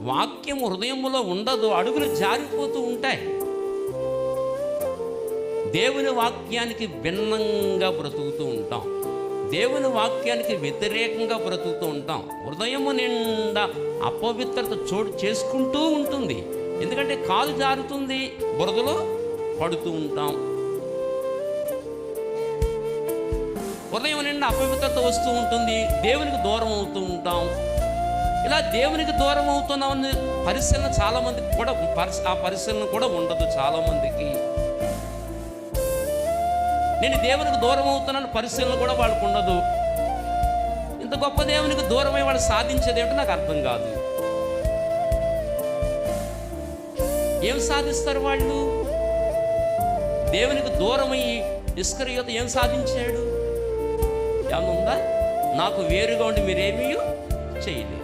వాక్యం హృదయంలో ఉండదు, అడుగులు జారిపోతూ ఉంటాయి. దేవుని వాక్యానికి భిన్నంగా బ్రతుకుతూ ఉంటాం, దేవుని వాక్యానికి వ్యతిరేకంగా బ్రతుకుతూ ఉంటాం. హృదయము నిండా అపవిత్రత చోటు చేసుకుంటూ ఉంటుంది. ఎందుకంటే కాలు జారుతుంది, బురదలో పడుతూ ఉంటాం. హృదయం నిండా అపవిత్రత వస్తూ ఉంటుంది, దేవునికి దూరం అవుతూ ఉంటాం. ఇలా దేవునికి దూరం అవుతున్నామని పరిశీలన చాలామందికి కూడా, ఆ పరిశీలన కూడా ఉండదు చాలామందికి. నేను దేవునికి దూరం అవుతున్నాను పరిశీలన కూడా వాళ్ళకు ఉండదు. ఇంత గొప్ప దేవునికి దూరమై వాళ్ళు సాధించేది ఏమిటో నాకు అర్థం కాదు. ఏం సాధిస్తారు వాళ్ళు? దేవునికి దూరమయ్యి ఇస్కరియోతు ఏం సాధించాడు? ఏమన్నా ఉందా? నాకు వేరుగా ఉండి మీరేమీ చేయలేదు.